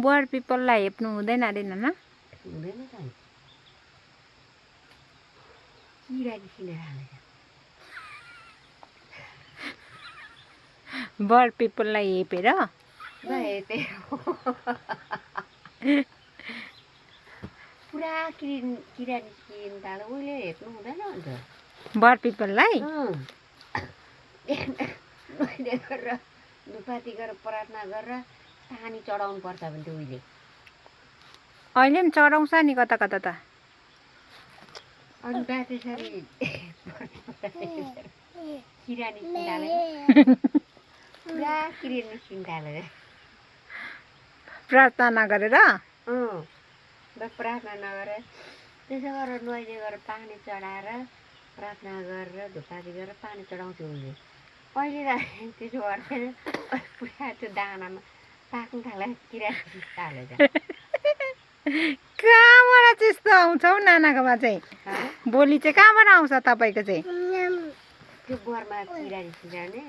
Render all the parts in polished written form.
बर पिपललाई हेप्नु हुँदैन अरे नाना हुँदैन त किरा निस्किन थालेछ बर पिपललाई हेपेर पुरा किरा निस्किन थाल्यो उहिले हेप्नु हुँदैन अन्त बर पिपललाई मैले गरेर धुपाती गरेर प्रार्थना गरेर पानी चढाउनु पर्छ भने त्यो उहिले अहिले पनि चढाउँछ नि कता कता त अनि त्यसरी किरा निस्किन थाल्यो पुरा किरा निस्किन थाल्यो प्रार्थना नगरेर प्रार्थना नगरेर त्यसो गरेर नुहाइले गरेर पानी चढाएर प्रार्थना गरेर धुपाती गरेर पानी चढाउँथ्यो उसले अहिले त त्यसो गर्दैन पुरा त्यो दानामा पाक्नु थाल्यो किरा थालेछ कहाँबाट त्यस्तो आउँछ हौ नानाकोमा चाहिँ बोली चाहिँ कहाँबाट आउँछ तपाईँको चाहिँ त्यो बरमा किरा निस्किने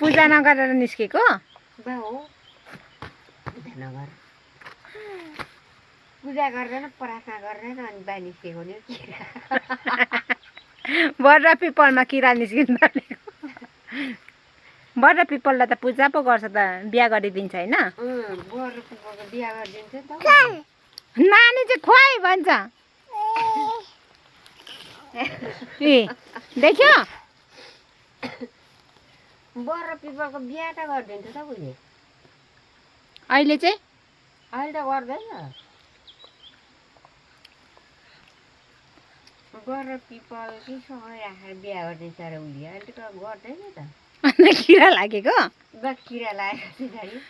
पूजा नगरेर निस्केको बा हो पूजा नगर पूजा गर्दैन प्रार्थना गर्दैन अनि बा निस्केको नि किरा बर पिपलमा किरा निस्किनु थालेको बर पिपललाई त पूजा पो गर्छ त बिहा गरिदिन्छ होइन बर पिपलको बिहा गरिदिन्छ त नानी चाहिँ खुवाइ भन्छ ए देख्यो बर पिपलको बिहा त गरिदिन्छ त उसले अहिले चाहिँ अहिले त गर्दैन बर पिपल कि सँगै राखेर बिहा गरिदिन्छ र उसले अहिले त गर्दैन त किरा लागेको किरा लागेको चाहिँ